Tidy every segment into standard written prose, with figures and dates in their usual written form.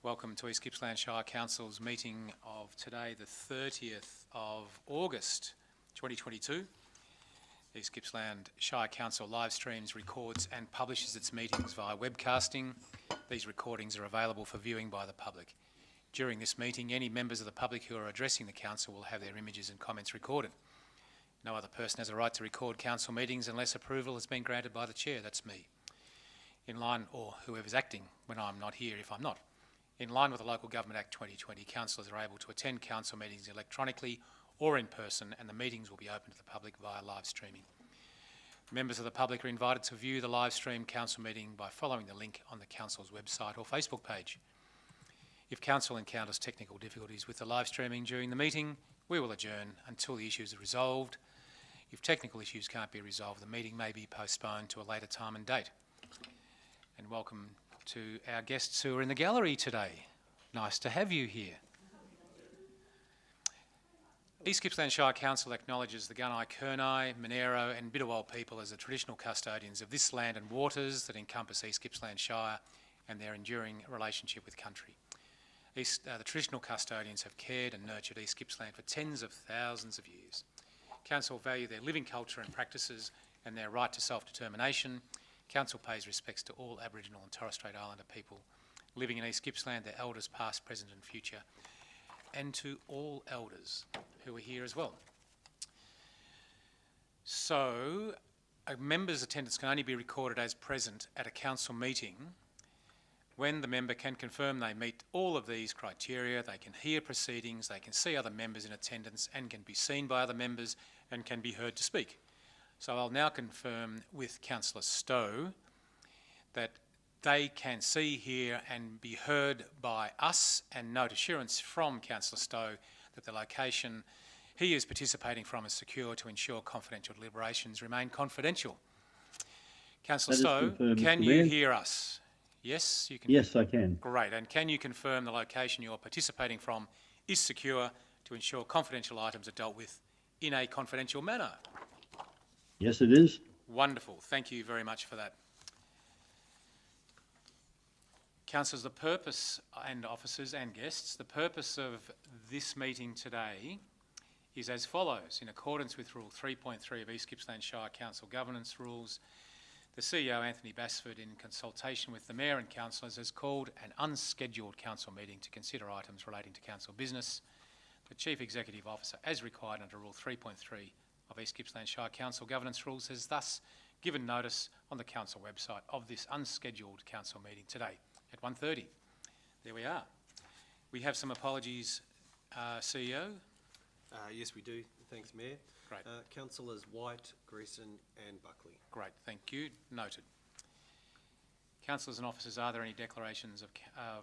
Welcome to East Gippsland Shire Council's meeting of today, the 30th of August 2022. East Gippsland Shire Council live streams, records and publishes its meetings via webcasting. These recordings are available for viewing by the public. During this meeting, any members of the public who are addressing the Council will have their images and comments recorded. No other person has a right to record Council meetings unless approval has been granted by the Chair, that's me, in line, or whoever's acting when I'm not here if I'm not. In line with the Local Government Act 2020, councillors are able to attend council meetings electronically or in person, and the meetings will be open to the public via live streaming. Members of the public are invited to view the live stream council meeting by following the link on the council's website or Facebook page. If council encounters technical difficulties with the live streaming during the meeting, we will adjourn until the issues are resolved. If technical issues can't be resolved, the meeting may be postponed to a later time and date. And welcome to our guests who are in the gallery today. Nice to have you here. East Gippsland Shire Council acknowledges the Gunai, Kurnai, Monero and Bidawal people as the traditional custodians of this land and waters that encompass East Gippsland Shire and their enduring relationship with country. The traditional custodians have cared and nurtured East Gippsland for tens of thousands of years. Council value their living culture and practices and their right to self-determination. Council pays respects to all Aboriginal and Torres Strait Islander people living in East Gippsland, their elders past, present and future, and to all elders who are here as well. So, a member's attendance can only be recorded as present at a council meeting when the member can confirm they meet all of these criteria. They can hear proceedings, they can see other members in attendance and can be seen by other members and can be heard to speak. So I'll now confirm with Councillor Stowe that they can see, hear and be heard by us, and note assurance from Councillor Stowe that the location he is participating from is secure to ensure confidential deliberations remain confidential. Councillor Stowe, can you hear us? Yes, you can. Yes, I can. Great. And can you confirm the location you're participating from is secure to ensure confidential items are dealt with in a confidential manner? Yes, it is. Wonderful. Thank you very much for that. Councillors, the purpose, and officers and guests, the purpose of this meeting today is as follows. In accordance with Rule 3.3 of East Gippsland Shire Council Governance Rules, the CEO, Anthony Basford, in consultation with the Mayor and councillors, has called an unscheduled council meeting to consider items relating to council business. The Chief Executive Officer, as required under Rule 3.3 of East Gippsland Shire Council Governance Rules, has thus given notice on the council website of this unscheduled council meeting today at 1:30. There we are. We have some apologies, CEO. Yes, we do. Thanks, Mayor. Great. Councillors White, Greason and Buckley. Great, thank you. Noted. Councillors and officers, are there any declarations of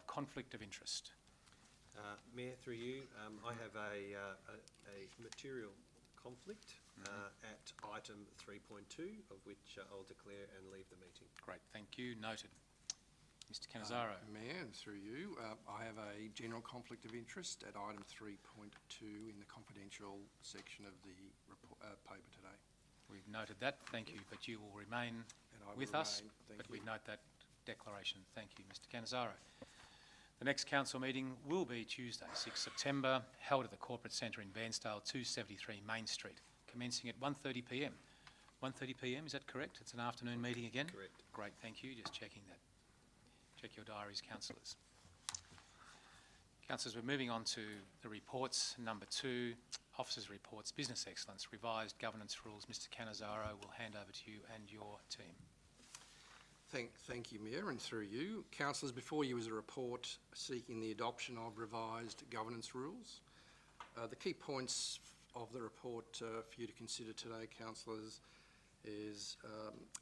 conflict of interest? Mayor, through you, I have a material conflict at item 3.2, of which I'll declare and leave the meeting. Great, thank you. Noted. Mr. Cannizzaro. Mayor, and through you, I have a general conflict of interest at item 3.2 in the confidential section of the paper today. We've noted that, thank you, but you will remain with us, but we note that declaration. Thank you, Mr. Cannizzaro. The next council meeting will be Tuesday, 6 September, held at the Corporate Centre in Bairnsdale, 273 Main Street, commencing at 1:30 p.m. 1:30 p.m, is that correct? It's an afternoon meeting again? Correct. Great, thank you, just checking that. Check your diaries, councillors. Councillors, we're moving on to the reports. Number 2, Officers' Reports, Business Excellence, Revised Governance Rules. Mr. Cannizzaro will hand over to you and your team. Thank you, Mayor, and through you. Councillors, before you is a report seeking the adoption of revised governance rules. The key points of the report for you to consider today, councillors, is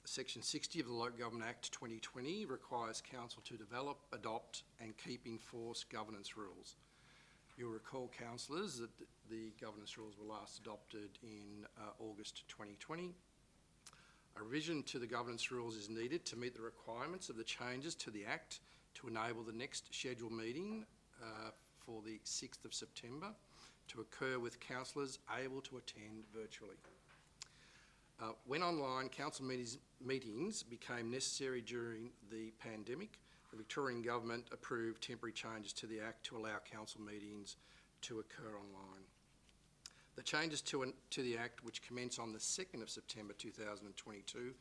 Section 60 of the Local Government Act 2020 requires Council to develop, adopt and keep in force governance rules. You'll recall, councillors, that the governance rules were last adopted in August 2020. A revision to the governance rules is needed to meet the requirements of the changes to the Act to enable the next scheduled meeting for the 6th of September to occur with councillors able to attend virtually. When online council meetings became necessary during the pandemic, the Victorian Government approved temporary changes to the Act to allow council meetings to occur online. The changes to the Act, which commence on the 2nd of September 2022,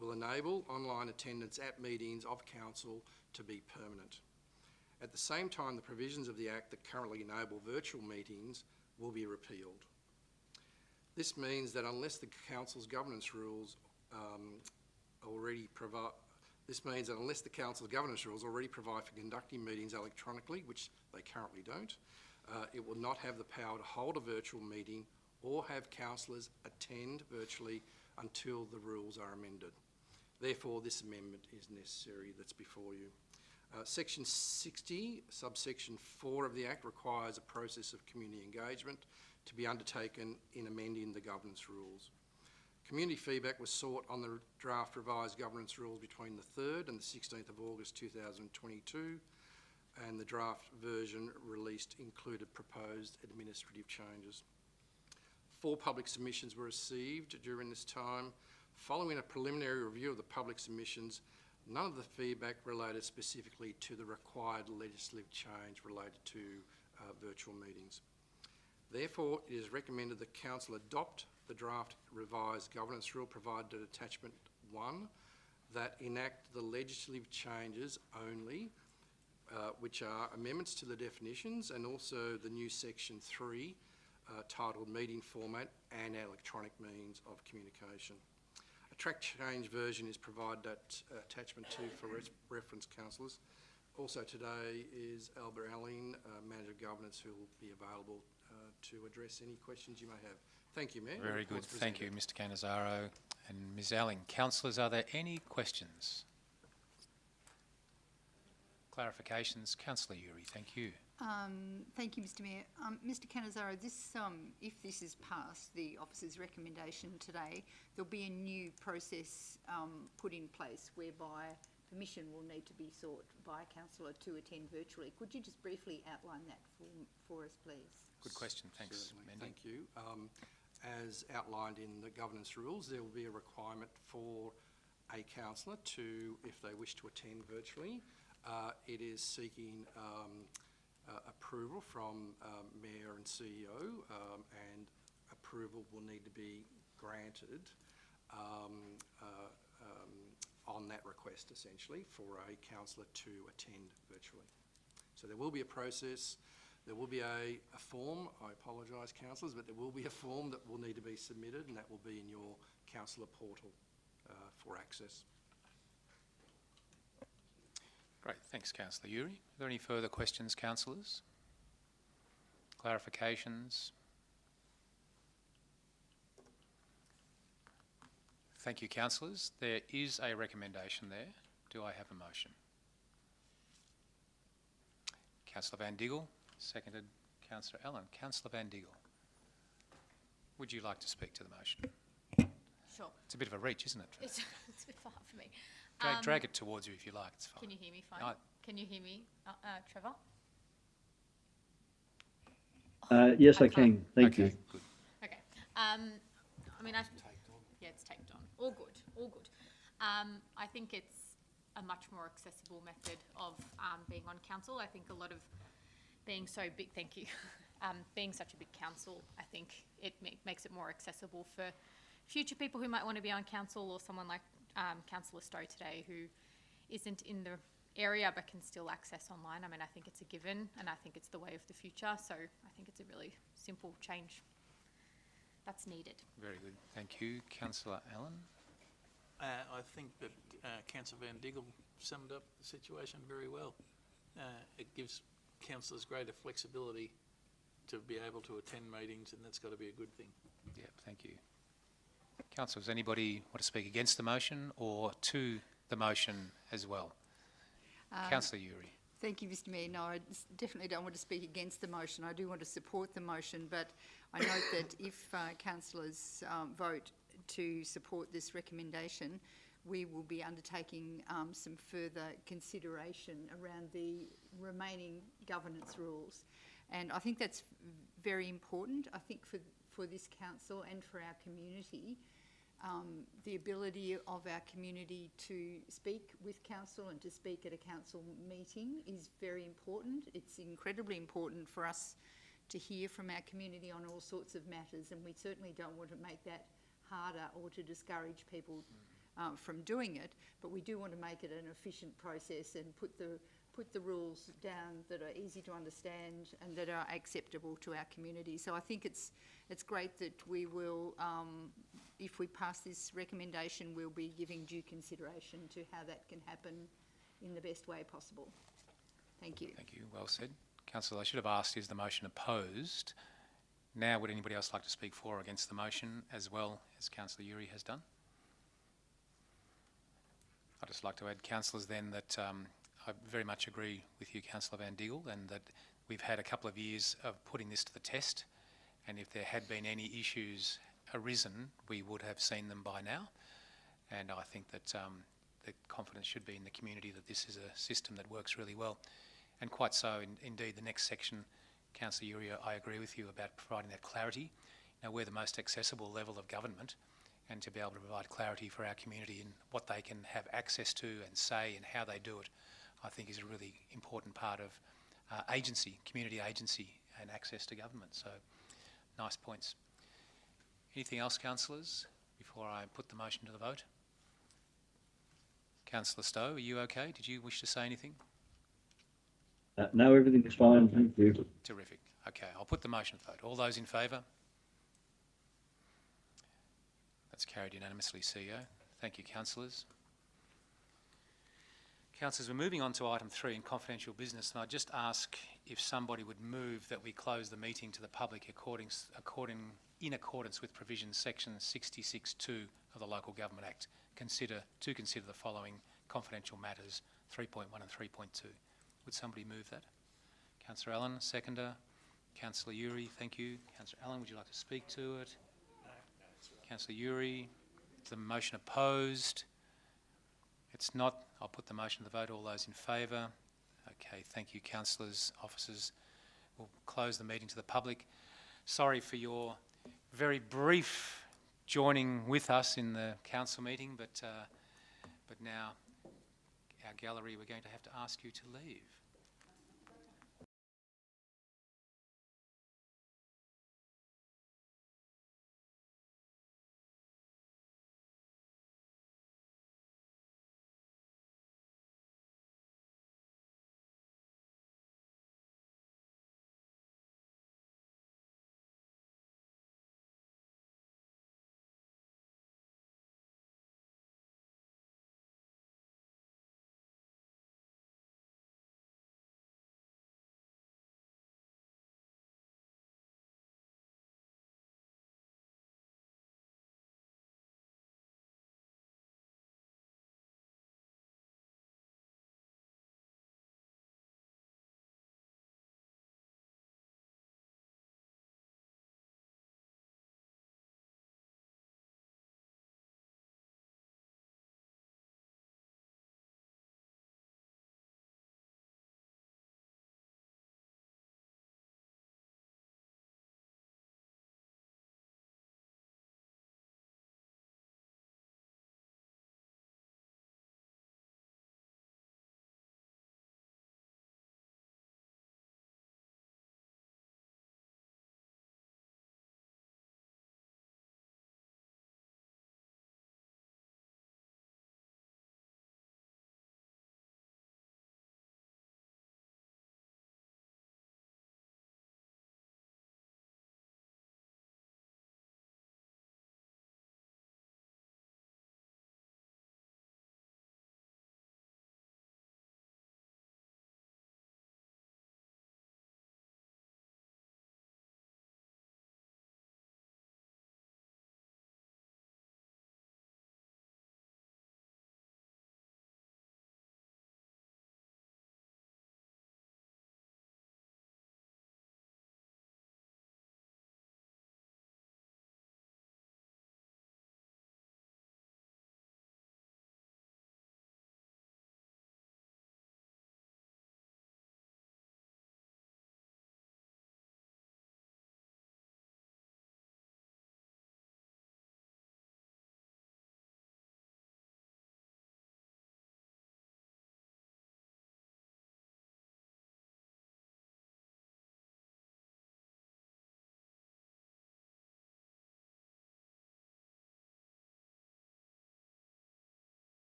will enable online attendance at meetings of council to be permanent. At the same time, the provisions of the Act that currently enable virtual meetings will be repealed. This means that unless the council's governance rules already provide for conducting meetings electronically, which they currently don't, it will not have the power to hold a virtual meeting or have councillors attend virtually until the rules are amended. Therefore, this amendment is necessary that's before you. Section 60, subsection 4 of the Act requires a process of community engagement to be undertaken in amending the governance rules. Community feedback was sought on the draft revised governance rules between the 3rd and the 16th of August 2022, and the draft version released included proposed administrative changes. 4 public submissions were received during this time. Following a preliminary review of the public submissions, none of the feedback related specifically to the required legislative change related to virtual meetings. Therefore, it is recommended that Council adopt the draft revised governance rule provided at attachment 1 that enact the legislative changes only, which are amendments to the definitions and also the new section 3 titled meeting format and electronic means of communication. A track change version is provided at attachment 2 for reference, councillors. Also today is Albert Allen, Manager of Governance, who will be available to address any questions you may have. Thank you, Mayor. Very good. Thank you, Mr Cannizaro and Ms Alling. Councillors, are there any questions? Clarifications? Councillor Uri, thank you. Thank you, Mr Mayor. Mr Cannizaro, this, if this is passed, the officer's recommendation today, there'll be a new process put in place whereby permission will need to be sought by a councillor to attend virtually. Could you just briefly outline that for us, please? Good question. Thanks, Certainly. Mandy. Thank you. As outlined in the governance rules, there will be a requirement for a councillor to, if they wish to attend virtually, it is seeking approval from Mayor and CEO, and approval will need to be granted on that request, essentially, for a councillor to attend virtually. So there will be a process. There will be a form. I apologise, councillors, but there will be a form that will need to be submitted, and that will be in your councillor portal for access. Great. Thanks, Councillor Uri. Are there any further questions, councillors? Clarifications? Thank you, councillors. There is a recommendation there. Do I have a motion? Councillor Van Diggle, seconded Councillor Allen. Councillor Van Diggle, would you like to speak to the motion? Sure. It's a bit of a reach, isn't it? It's a bit far for me. Drag it towards you if you like. It's fine. Can you hear me fine? No. Can you hear me, Trevor? Yes, I can. Thank you. Okay, good. Okay. I mean, yeah, it's taped on. All good. All good. I think it's a much more accessible method of being on council. I think a lot of being so big, thank you, being such a big council, I think it makes it more accessible for future people who might want to be on council, or someone like Councillor Stowe today who isn't in the area but can still access online. I mean, I think it's a given, and I think it's the way of the future, so I think it's a really simple change that's needed. Very good. Thank you. Councillor Allen? I think that Councillor Van Diggle summed up the situation very well. It gives councillors greater flexibility to be able to attend meetings, and that's got to be a good thing. Yeah, thank you. Councillors, anybody want to speak against the motion or to the motion as well? Councillor Uri. Thank you, Mr Mayor. No, I definitely don't want to speak against the motion. I do want to support the motion, but I note that if councillors vote to support this recommendation, we will be undertaking some further consideration around the remaining governance rules. And I think that's very important. I think for this council and for our community, The ability of our community to speak with council and to speak at a council meeting is very important. It's incredibly important for us to hear from our community on all sorts of matters, and we certainly don't want to make that harder or to discourage people from doing it, but we do want to make it an efficient process and put the rules down that are easy to understand and that are acceptable to our community. So I think it's great that we will, if we pass this recommendation, we'll be giving due consideration to how that can happen in the best way possible. Thank you. Thank you. Well said. Councillor, I should have asked, is the motion opposed? Now, would anybody else like to speak for or against the motion, as well as Councillor Uri has done? I'd just like to add, councillors, then, that I very much agree with you, Councillor Van Diegel, and that we've had a couple of years of putting this to the test, and if there had been any issues arisen, we would have seen them by now. And I think that the confidence should be in the community that this is a system that works really well. And quite so, indeed, the next section, Councillor Uri, I agree with you about providing that clarity. Now, we're the most accessible level of government, and to be able to provide clarity for our community in what they can have access to and say and how they do it, I think is a really important part of agency, community agency and access to government. So, nice points. Anything else, councillors, before I put the motion to the vote? Councillor Stowe, are you okay? Did you wish to say anything? No, everything is fine. Thank you. Terrific. Okay, I'll put the motion to the vote. All those in favour? That's carried unanimously, CEO. Thank you, councillors. Councillors, we're moving on to item 3 in confidential business, and I just ask if somebody would move that we close the meeting to the public in accordance with provisions section 66(2) of the Local Government Act. Consider the following confidential matters, 3.1 and 3.2. Would somebody move that? Councillor Allen, seconder. Councillor Uri, thank you. Councillor Allen, would you like to speak to it? No. Councillor Uri, is the motion opposed? It's not. I'll put the motion to the vote. All those in favour? Okay, thank you, councillors, officers. We'll close the meeting to the public. Sorry for your very brief joining with us in the council meeting, but now our gallery, we're going to have to ask you to leave.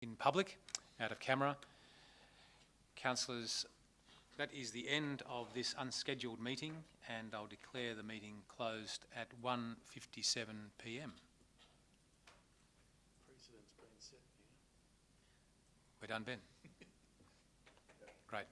in public, out of camera. Councillors, that is the end of this unscheduled meeting, and I'll declare the meeting closed at 1:57 p.m. Precedent's been set here. We're done, Ben? Great.